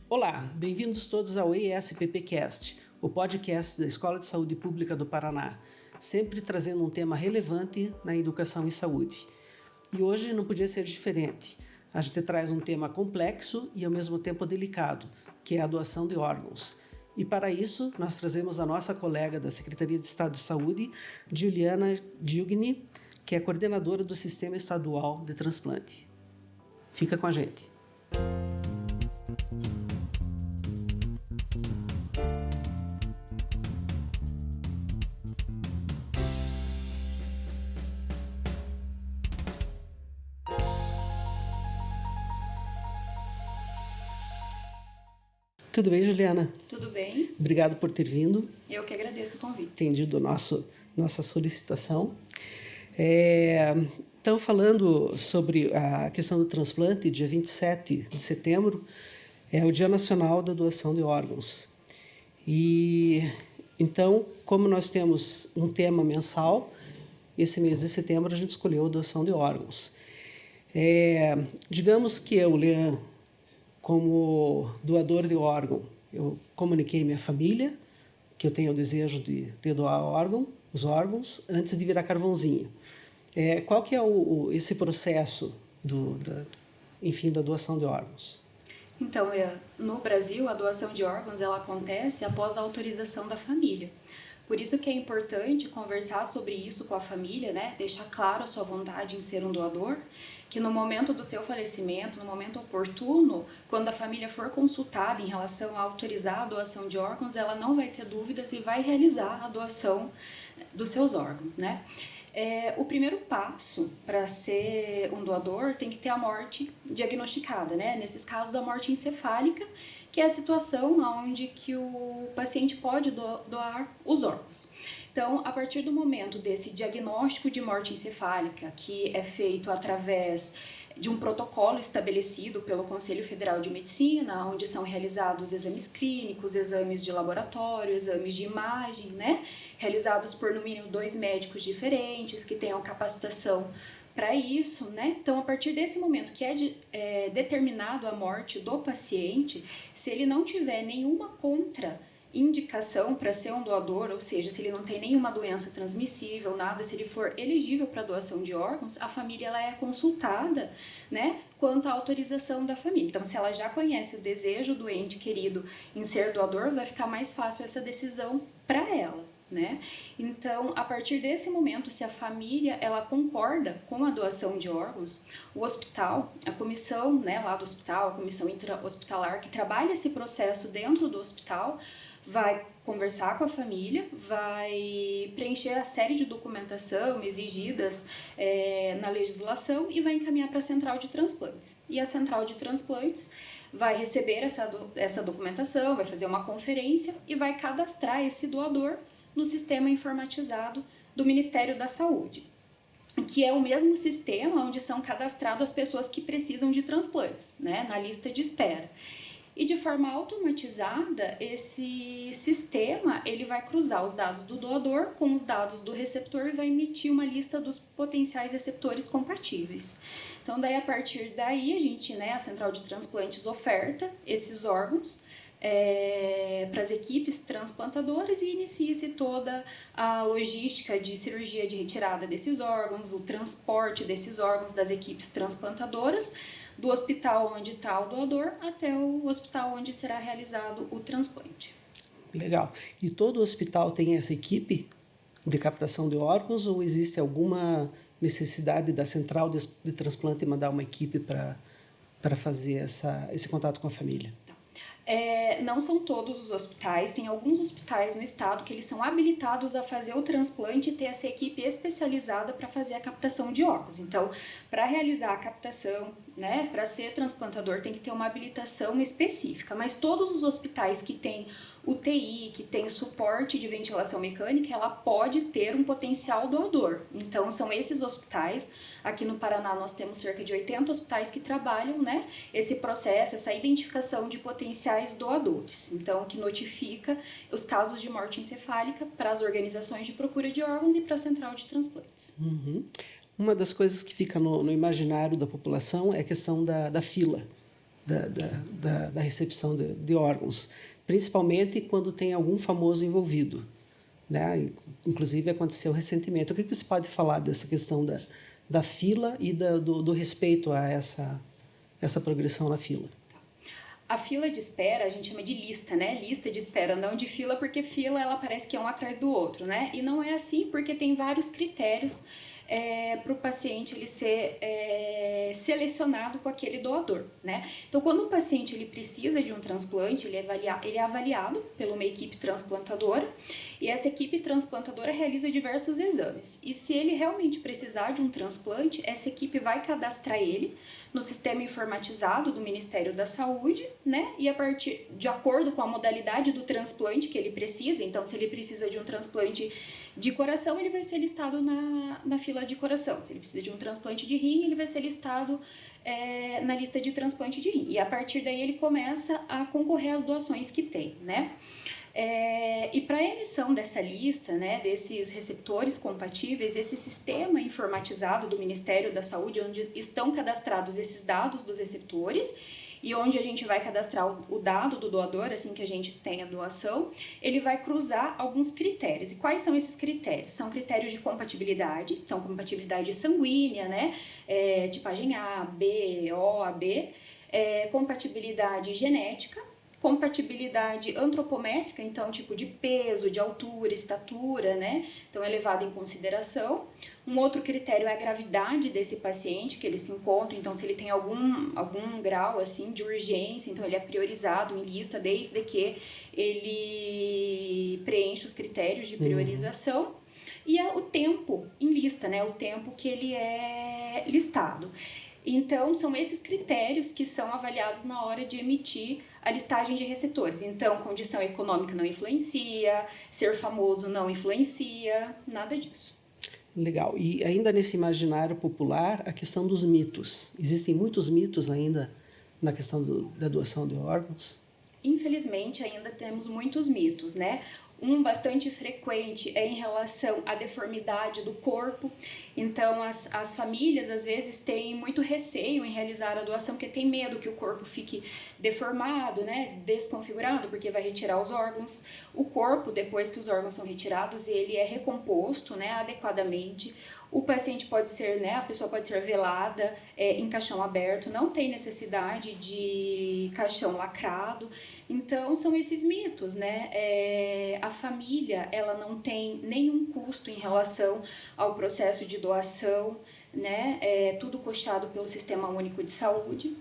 Olá, bem-vindos todos ao ESPPcast, o podcast da Escola de Saúde Pública do Paraná, sempre trazendo um tema relevante na educação e saúde. E hoje não podia ser diferente. A gente traz um tema complexo e ao mesmo tempo delicado, que é a doação de órgãos. E para isso, nós trazemos a nossa colega da Secretaria de Estado de Saúde, Juliana Diugni, que é coordenadora do Sistema Estadual de Transplante. Fica com a gente. Tudo bem, Juliana? Tudo bem? Obrigado por ter vindo. Eu que agradeço o convite. Atendido nossa solicitação. Então, falando sobre a questão do transplante, dia 27 de setembro é o Dia Nacional da Doação de Órgãos. E então, como nós temos um tema mensal, esse mês de setembro a gente escolheu a doação de órgãos. Digamos que eu, Leandro, como doador de órgão, eu comuniquei à minha família que eu tenho o desejo de doar os órgãos, antes de virar carvãozinho. Qual que é esse processo da doação de órgãos? Então, no Brasil, a doação de órgãos ela acontece após a autorização da família. Por isso que é importante conversar sobre isso com a família, né? Deixar claro a sua vontade em ser um doador, que no momento do seu falecimento, no momento oportuno, quando a família for consultada em relação a autorizar a doação de órgãos, ela não vai ter dúvidas e vai realizar a doação dos seus órgãos, né? O primeiro passo para ser um doador tem que ter a morte diagnosticada, né? Nesses casos, a morte encefálica, que é a situação onde que o paciente pode doar os órgãos. Então, a partir do momento desse diagnóstico de morte encefálica, que é feito através de um protocolo estabelecido pelo Conselho Federal de Medicina, onde são realizados exames clínicos, exames de laboratório, exames de imagem, né? Realizados por no mínimo 2 médicos diferentes que tenham capacitação para isso, né? Então, a partir desse momento que é determinado a morte do paciente, se ele não tiver nenhuma contraindicação para ser um doador, ou seja, se ele não tem nenhuma doença transmissível, nada, se ele for elegível para doação de órgãos, a família ela é consultada, né, quanto à autorização da família. Então, se ela já conhece o desejo do ente querido em ser doador, vai ficar mais fácil essa decisão para ela, né? Então, a partir desse momento, se a família ela concorda com a doação de órgãos, o hospital, a comissão, né, lá do hospital, a comissão intra-hospitalar que trabalha esse processo dentro do hospital, vai conversar com a família, vai preencher a série de documentação exigidas na legislação e vai encaminhar para a central de transplantes. E a central de transplantes vai receber essa documentação, vai fazer uma conferência e vai cadastrar esse doador no sistema informatizado do Ministério da Saúde, que é o mesmo sistema onde são cadastradas as pessoas que precisam de transplantes, né, na lista de espera. E de forma automatizada, esse sistema ele vai cruzar os dados do doador com os dados do receptor e vai emitir uma lista dos potenciais receptores compatíveis. Então, daí, a partir daí, a gente, né, a Central de Transplantes oferta esses órgãos para as equipes transplantadoras e inicia-se toda a logística de cirurgia de retirada desses órgãos, o transporte desses órgãos das equipes transplantadoras, do hospital onde está o doador até o hospital onde será realizado o transplante. Legal. E todo hospital tem essa equipe de captação de órgãos ou existe alguma necessidade da central de transplante mandar uma equipe para fazer esse contato com a família? Não são todos os hospitais, tem alguns hospitais no estado que eles são habilitados a fazer o transplante e ter essa equipe especializada para fazer a captação de órgãos. Então, para realizar a captação, né, para ser transplantador tem que ter uma habilitação específica, mas todos os hospitais que têm UTI, que tem suporte de ventilação mecânica, ela pode ter um potencial doador. Então, são esses hospitais. Aqui no Paraná nós temos cerca de 80 hospitais que trabalham, né, esse processo, essa identificação de potenciais doadores. Então, que notifica os casos de morte encefálica para as organizações de procura de órgãos e para a central de transplantes. Uma das coisas que fica no imaginário da população é a questão da fila. da recepção de órgãos, principalmente quando tem algum famoso envolvido, né? Inclusive aconteceu recentemente. O que você pode falar dessa questão da fila e do respeito a essa progressão na fila? A fila de espera a gente chama de lista, né? Lista de espera, não de fila, porque fila ela parece que é um atrás do outro, né? E não é assim, porque tem vários critérios para o paciente ele ser selecionado com aquele doador, né? Então, quando o paciente ele precisa de um transplante, ele é avaliado por uma equipe transplantadora, e essa equipe transplantadora realiza diversos exames. E se ele realmente precisar de um transplante, essa equipe vai cadastrar ele no sistema informatizado do Ministério da Saúde, né? E de acordo com a modalidade do transplante que ele precisa, então se ele precisa de um transplante de coração, ele vai ser listado na fila de coração. Se ele precisa de um transplante de rim, ele vai ser listado na lista de transplante de rim. E a partir daí ele começa a concorrer às doações que tem, né? E para a emissão dessa lista, né, desses receptores compatíveis, esse sistema informatizado do Ministério da Saúde, onde estão cadastrados esses dados dos receptores e onde a gente vai cadastrar o dado do doador, assim que a gente tem a doação, ele vai cruzar alguns critérios. E quais são esses critérios? São critérios de compatibilidade, são compatibilidade sanguínea, né, tipagem A, B, O, AB, compatibilidade genética, compatibilidade antropométrica, então tipo de peso, de altura, estatura, né? Então é levado em consideração. Um outro critério é a gravidade desse paciente que ele se encontra, então se ele tem algum grau assim de urgência, então ele é priorizado em lista desde que ele preenche os critérios de priorização. E o tempo em lista, né? O tempo que ele é listado. Então, são esses critérios que são avaliados na hora de emitir a listagem de receptores. Então, condição econômica não influencia, ser famoso não influencia, nada disso. Legal. E ainda nesse imaginário popular, a questão dos mitos. Existem muitos mitos ainda na questão da doação de órgãos? Infelizmente, ainda temos muitos mitos, né? Um bastante frequente é em relação à deformidade do corpo. Então, as famílias, às vezes, têm muito receio em realizar a doação, porque tem medo que o corpo fique deformado, né? Desconfigurado, porque vai retirar os órgãos. O corpo, depois que os órgãos são retirados, ele é recomposto, né, adequadamente. O paciente pode ser, né, a pessoa pode ser velada em caixão aberto, não tem necessidade de caixão lacrado. Então, são esses mitos, né? A família, ela não tem nenhum custo em relação ao processo de doação, né? Tudo custeado pelo Sistema Único de Saúde.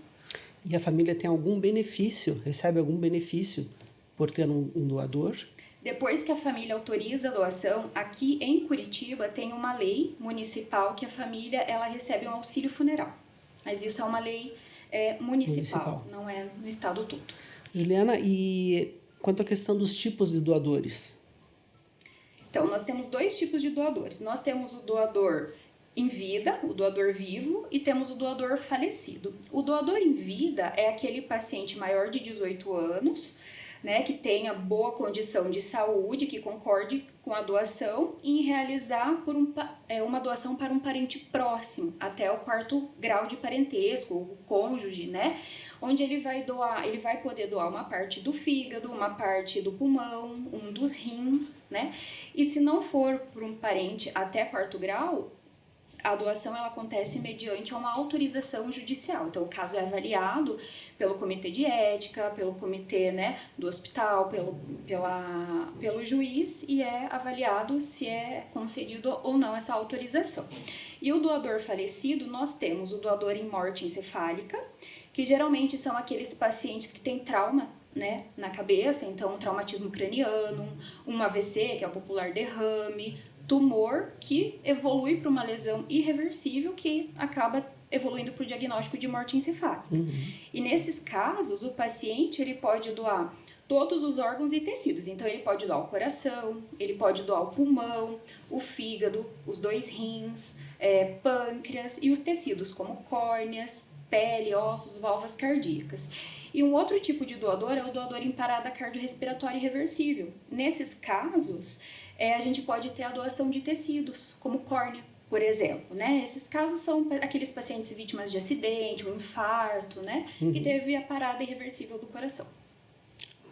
E a família tem algum benefício, recebe algum benefício por ter um doador? Depois que a família autoriza a doação, aqui em Curitiba tem uma lei municipal que a família ela recebe um auxílio funeral. Mas isso é uma lei municipal, não é no estado todo. Juliana, e quanto à questão dos tipos de doadores? Então, nós temos dois tipos de doadores. Nós temos o doador em vida, o doador vivo, e temos o doador falecido. O doador em vida é aquele paciente maior de 18 anos, né, que tenha boa condição de saúde, que concorde com a doação em realizar uma doação para um parente próximo, até o 4º grau de parentesco, o cônjuge, né, onde ele vai poder doar uma parte do fígado, uma parte do pulmão, um dos rins, né, e se não for por um parente até 4º grau, a doação ela acontece mediante uma autorização judicial. Então, o caso é avaliado pelo comitê de ética, pelo comitê, né, do hospital, pelo juiz e é avaliado se é concedido ou não essa autorização. E o doador falecido, nós temos o doador em morte encefálica, que geralmente são aqueles pacientes que têm trauma, né, na cabeça, então um traumatismo craniano, um AVC, que é o popular derrame, tumor que evolui para uma lesão irreversível que acaba evoluindo para o diagnóstico de morte encefálica. E nesses casos, o paciente ele pode doar todos os órgãos e tecidos. Então, ele pode doar o coração, ele pode doar o pulmão, o fígado, os 2 rins, pâncreas e os tecidos como córneas, pele, ossos, válvulas cardíacas. E um outro tipo de doador é o doador em parada cardiorrespiratória irreversível. Nesses casos, a gente pode ter a doação de tecidos, como córnea, por exemplo, né? Esses casos são aqueles pacientes vítimas de acidente, um infarto, né? Que teve a parada irreversível do coração.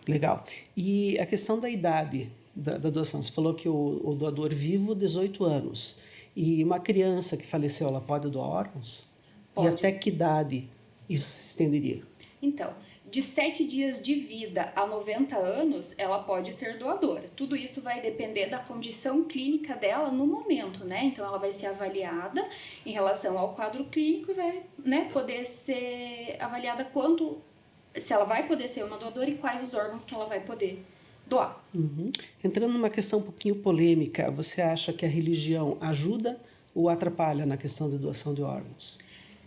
Legal. E a questão da idade da doação, você falou que o doador vivo, 18 anos. E uma criança que faleceu, ela pode doar órgãos? Pode. E até que idade isso se estenderia? Então, de 7 dias de vida a 90 anos, ela pode ser doadora. Tudo isso vai depender da condição clínica dela no momento, né? Então, ela vai ser avaliada em relação ao quadro clínico e vai, né, poder ser avaliada se ela vai poder ser uma doadora e quais os órgãos que ela vai poder doar. Entrando numa questão um pouquinho polêmica, você acha que a religião ajuda ou atrapalha na questão da doação de órgãos?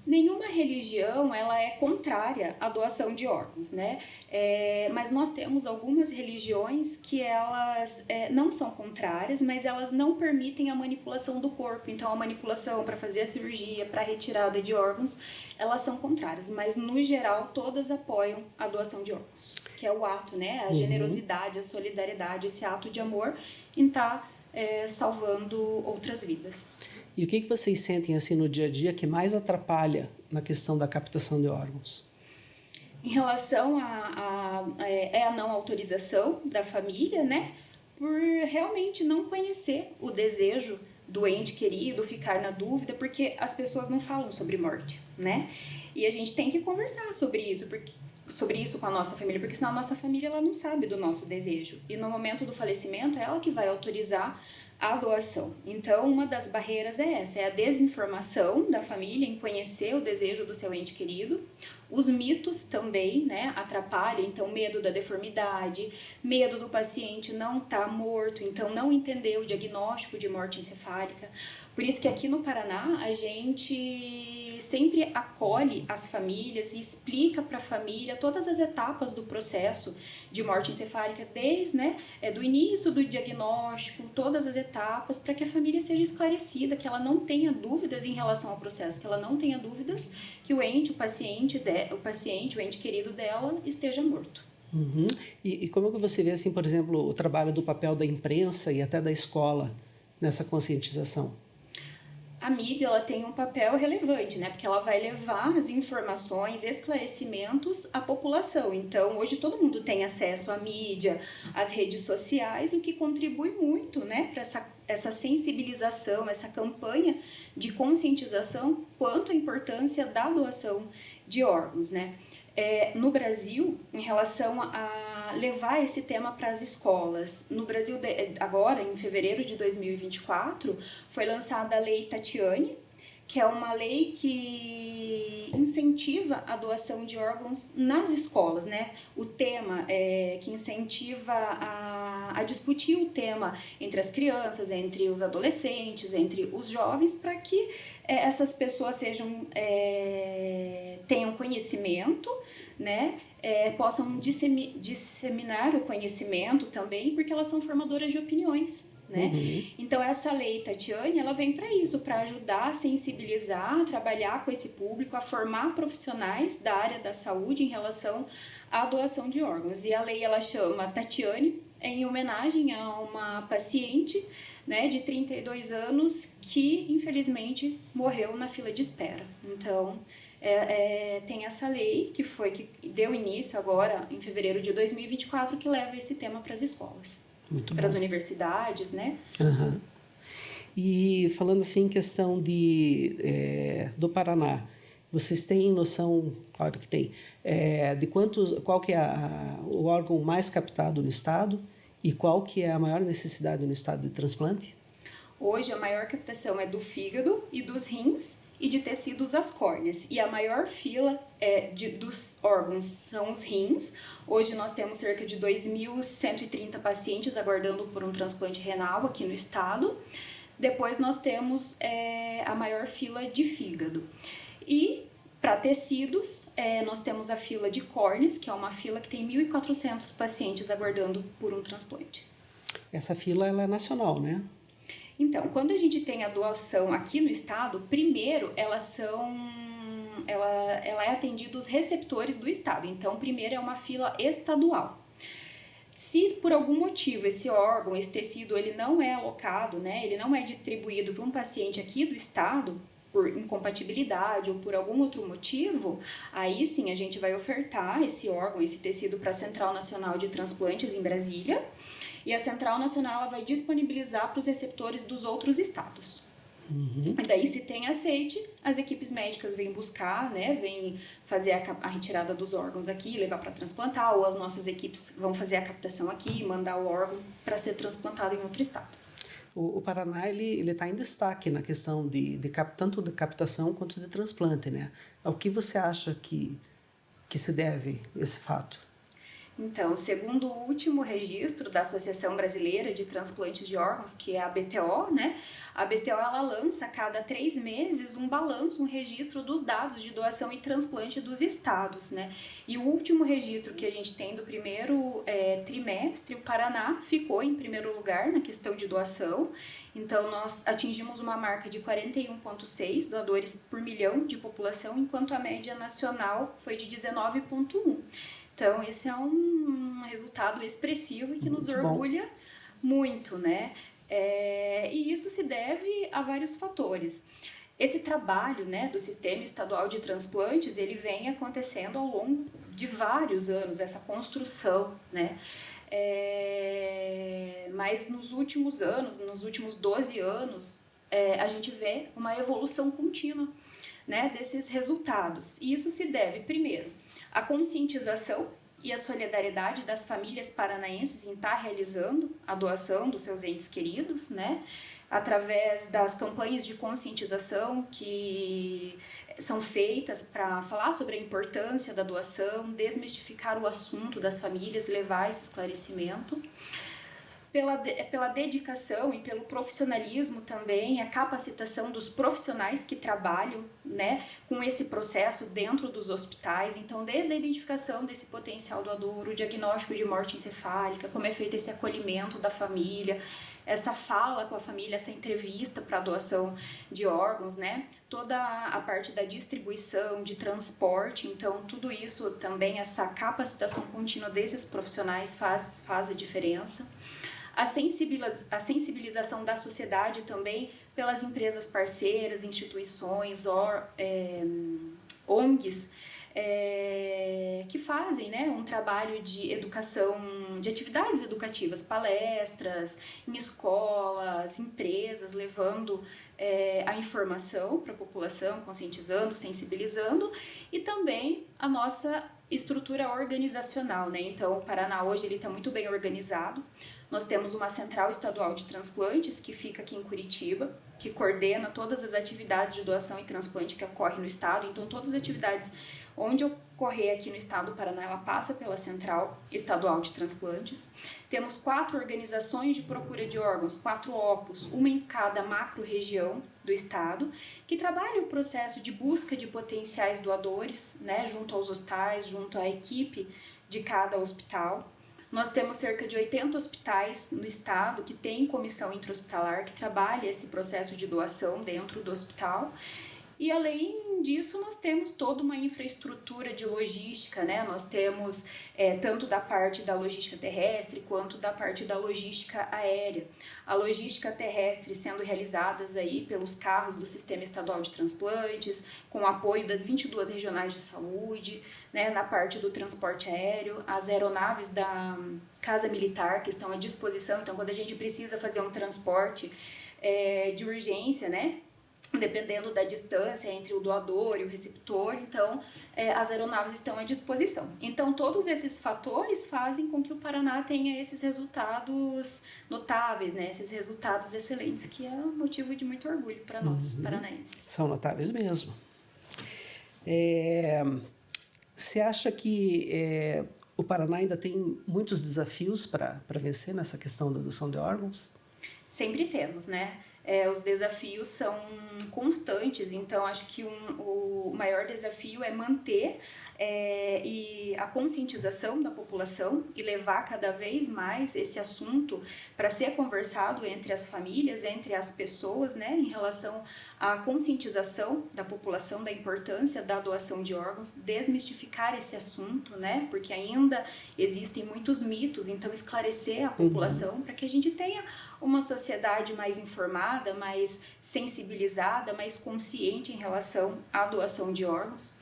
Nenhuma religião ela é contrária à doação de órgãos, né? Mas nós temos algumas religiões que elas não são contrárias, mas elas não permitem a manipulação do corpo. Então, a manipulação para fazer a cirurgia, para a retirada de órgãos, elas são contrárias. Mas, no geral, todas apoiam a doação de órgãos, que é o ato, né? A generosidade, a solidariedade, esse ato de amor em estar salvando outras vidas. E o que vocês sentem assim no dia a dia que mais atrapalha na questão da captação de órgãos? Em relação a não autorização da família, né? Por realmente não conhecer o desejo do ente querido, ficar na dúvida, porque as pessoas não falam sobre morte, né? E a gente tem que conversar sobre isso com a nossa família, porque senão a nossa família ela não sabe do nosso desejo. E no momento do falecimento é ela que vai autorizar a doação. Então, uma das barreiras é essa, é a desinformação da família em conhecer o desejo do seu ente querido. Os mitos também, né, atrapalham, então medo da deformidade, medo do paciente não estar morto, então não entender o diagnóstico de morte encefálica. Por isso que aqui no Paraná a gente sempre acolhe as famílias e explica para a família todas as etapas do processo de morte encefálica, desde do início do diagnóstico, todas as etapas, para que a família seja esclarecida, que ela não tenha dúvidas em relação ao processo, que ela não tenha dúvidas que o paciente, o ente querido dela esteja morto. E como que você vê, assim, por exemplo, o trabalho do papel da imprensa e até da escola nessa conscientização? A mídia ela tem um papel relevante, né? Porque ela vai levar as informações, esclarecimentos à população. Então, hoje todo mundo tem acesso à mídia, às redes sociais, o que contribui muito, né, para essa sensibilização, essa campanha de conscientização quanto à importância da doação de órgãos, né? No Brasil, em relação a levar esse tema para as escolas, no Brasil, agora, em fevereiro de 2024, foi lançada a Lei Tatiane, que é uma lei que incentiva a doação de órgãos nas escolas, né? O tema que incentiva a discutir o tema entre as crianças, entre os adolescentes, entre os jovens, para que essas pessoas tenham conhecimento, né? Possam disseminar o conhecimento também, porque elas são formadoras de opiniões, né? Então, essa lei, Tatiane, ela vem para isso, para ajudar a sensibilizar, a trabalhar com esse público, a formar profissionais da área da saúde em relação à doação de órgãos. E a lei, ela chama Tatiane em homenagem a uma paciente, né, de 32 anos que, infelizmente, morreu na fila de espera. Então, tem essa lei que deu início agora, em fevereiro de 2024, que leva esse tema para as escolas. Para as universidades, né? E falando assim em questão do Paraná, vocês têm noção, claro que tem, de qual que é o órgão mais captado no estado e qual que é a maior necessidade no estado de transplante? Hoje a maior captação é do fígado e dos rins e de tecidos às córneas. E a maior fila dos órgãos são os rins. Hoje nós temos cerca de 2.130 pacientes aguardando por um transplante renal aqui no estado. Depois nós temos a maior fila de fígado. E para tecidos, nós temos a fila de córneas, que é uma fila que tem 1.400 pacientes aguardando por um transplante. Essa fila ela é nacional, né? Então, quando a gente tem a doação aqui no estado, primeiro ela é atendida os receptores do estado. Então, primeiro é uma fila estadual. Se por algum motivo esse órgão, esse tecido, ele não é alocado, né, ele não é distribuído para um paciente aqui do estado, por incompatibilidade ou por algum outro motivo, aí sim a gente vai ofertar esse órgão, esse tecido para a Central Nacional de Transplantes em Brasília, e a Central Nacional ela vai disponibilizar para os receptores dos outros estados. E daí, se tem aceite, as equipes médicas vêm buscar, né, vêm fazer a retirada dos órgãos aqui, levar para transplantar, ou as nossas equipes vão fazer a captação aqui e mandar o órgão para ser transplantado em outro estado. O Paraná ele está em destaque na questão tanto de captação quanto de transplante, né? Ao que você acha que se deve esse fato? Então, segundo o último registro da Associação Brasileira de Transplantes de Órgãos, que é a BTO, né? A BTO ela lança a cada 3 meses um balanço, um registro dos dados de doação e transplante dos estados, né? E o último registro que a gente tem do primeiro trimestre, o Paraná ficou em primeiro lugar na questão de doação. Então, nós atingimos uma marca de 41,6 doadores por milhão de população, enquanto a média nacional foi de 19,1. Então, esse é um resultado expressivo e que nos orgulha muito, né? E isso se deve a vários fatores. Esse trabalho, né, do Sistema Estadual de Transplantes, ele vem acontecendo ao longo de vários anos, essa construção, né? Mas nos últimos anos, nos últimos 12 anos, a gente vê uma evolução contínua, né, desses resultados. E isso se deve, primeiro, à conscientização e a solidariedade das famílias paranaenses em estar realizando a doação dos seus entes queridos, né, através das campanhas de conscientização que são feitas para falar sobre a importância da doação, desmistificar o assunto das famílias, levar esse esclarecimento. Pela dedicação e pelo profissionalismo também, a capacitação dos profissionais que trabalham, né, com esse processo dentro dos hospitais. Então, desde a identificação desse potencial doador, o diagnóstico de morte encefálica, como é feito esse acolhimento da família, essa fala com a família, essa entrevista para a doação de órgãos, né, toda a parte da distribuição, de transporte. Então, tudo isso também, essa capacitação contínua desses profissionais faz a diferença. A sensibilização da sociedade também pelas empresas parceiras, instituições, ONGs, que fazem, né, um trabalho de educação, de atividades educativas, palestras em escolas, empresas, levando a informação para a população, conscientizando, sensibilizando, e também a nossa estrutura organizacional, né? Então, o Paraná hoje ele está muito bem organizado. Nós temos uma central estadual de transplantes que fica aqui em Curitiba, que coordena todas as atividades de doação e transplante que ocorrem no estado. Então, todas as atividades onde ocorrer aqui no estado do Paraná, ela passa pela Central Estadual de Transplantes. Temos 4 organizações de procura de órgãos, 4 OPOS, uma em cada macro-região do estado, que trabalham o processo de busca de potenciais doadores, né, junto aos hospitais, junto à equipe de cada hospital. Nós temos cerca de 80 hospitais no estado que têm comissão intra-hospitalar, que trabalha esse processo de doação dentro do hospital. E além disso, nós temos toda uma infraestrutura de logística, né? Nós temos tanto da parte da logística terrestre quanto da parte da logística aérea. A logística terrestre sendo realizadas aí pelos carros do Sistema Estadual de Transplantes, com o apoio das 22 regionais de saúde, né? Na parte do transporte aéreo, as aeronaves da Casa Militar que estão à disposição. Então, quando a gente precisa fazer um transporte de urgência, né? Dependendo da distância entre o doador e o receptor, então as aeronaves estão à disposição. Então, todos esses fatores fazem com que o Paraná tenha esses resultados notáveis, né? Esses resultados excelentes, que é um motivo de muito orgulho para nós, paranaenses. São notáveis mesmo. Você acha que o Paraná ainda tem muitos desafios para vencer nessa questão da doação de órgãos? Sempre temos, né? os desafios são constantes, então acho que o maior desafio é manter e a conscientização da população e levar cada vez mais esse assunto para ser conversado entre as famílias, entre as pessoas, né, em relação à conscientização da população da importância da doação de órgãos, desmistificar esse assunto, né, porque ainda existem muitos mitos, então esclarecer a população para que a gente tenha uma sociedade mais informada, mais sensibilizada, mais consciente em relação à doação de órgãos.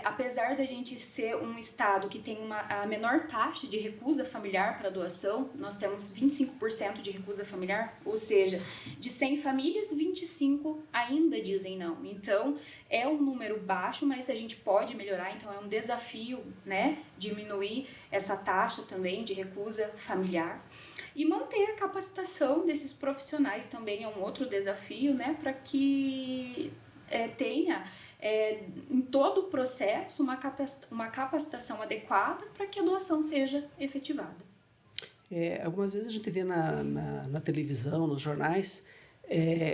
Apesar da gente ser um estado que tem a menor taxa de recusa familiar para doação, nós temos 25% de recusa familiar, ou seja, de 100 famílias, 25 ainda dizem não. Então, é um número baixo, mas a gente pode melhorar, então é um desafio, né, diminuir essa taxa também de recusa familiar. E manter a capacitação desses profissionais também é um outro desafio, né, para que tenha em todo o processo uma capacitação adequada para que a doação seja efetivada. Algumas vezes a gente vê na televisão, nos jornais,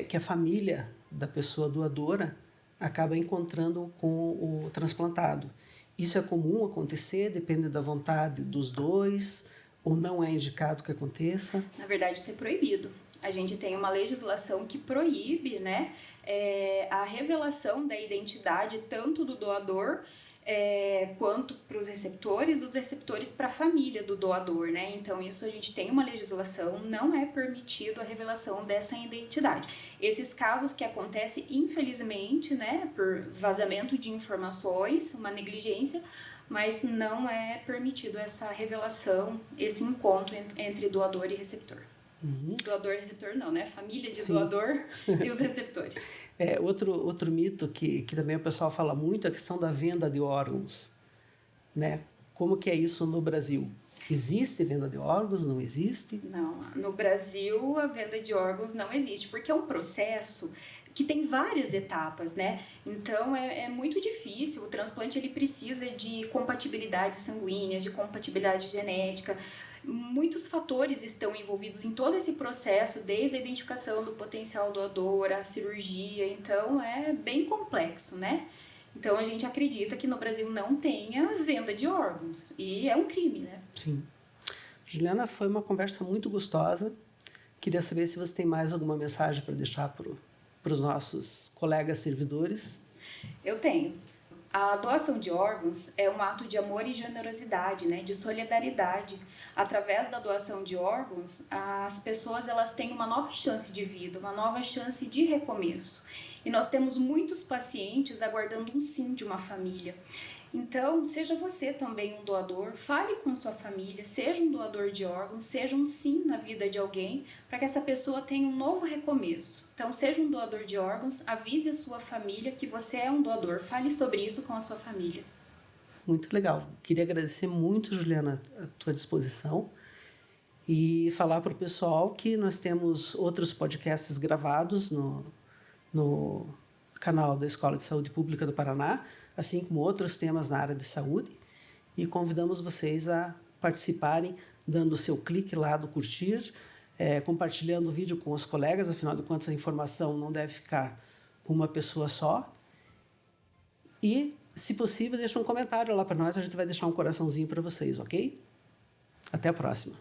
que a família da pessoa doadora acaba encontrando com o transplantado. Isso é comum acontecer, depende da vontade dos dois, ou não é indicado que aconteça? Na verdade, isso é proibido. A gente tem uma legislação que proíbe, né, a revelação da identidade tanto do doador quanto para os receptores, dos receptores para a família do doador, né? Então, isso a gente tem uma legislação, não é permitido a revelação dessa identidade. Esses casos que acontecem, infelizmente, né, por vazamento de informações, uma negligência, mas não é permitido essa revelação, esse encontro entre doador e receptor. Doador e receptor não, né? Família de Sim. Doador e os receptores. Outro mito que também o pessoal fala muito é a questão da venda de órgãos, né? Como que é isso no Brasil? Existe venda de órgãos? Não existe? Não, no Brasil a venda de órgãos não existe, porque é um processo que tem várias etapas, né? Então é muito difícil. O transplante ele precisa de compatibilidade sanguínea, de compatibilidade genética. Muitos fatores estão envolvidos em todo esse processo, desde a identificação do potencial doador, a cirurgia, então é bem complexo, né? Então a gente acredita que no Brasil não tenha venda de órgãos, e é um crime, né? Sim. Juliana, foi uma conversa muito gostosa. Queria saber se você tem mais alguma mensagem para deixar para os nossos colegas servidores. Eu tenho. A doação de órgãos é um ato de amor e generosidade, né, de solidariedade. Através da doação de órgãos, as pessoas elas têm uma nova chance de vida, uma nova chance de recomeço. E nós temos muitos pacientes aguardando um sim de uma família. Então, seja você também um doador, fale com a sua família, seja um doador de órgãos, seja um sim na vida de alguém, para que essa pessoa tenha um novo recomeço. Então, seja um doador de órgãos, avise a sua família que você é um doador, fale sobre isso com a sua família. Muito legal. Queria agradecer muito, Juliana, a tua disposição e falar para o pessoal que nós temos outros podcasts gravados no canal da Escola de Saúde Pública do Paraná, assim como outros temas na área de saúde, e convidamos vocês a participarem, dando o seu clique lá do curtir, compartilhando o vídeo com os colegas, afinal de contas a informação não deve ficar com uma pessoa só, e, se possível, deixa um comentário lá para nós, a gente vai deixar um coraçãozinho para vocês, ok? Até a próxima!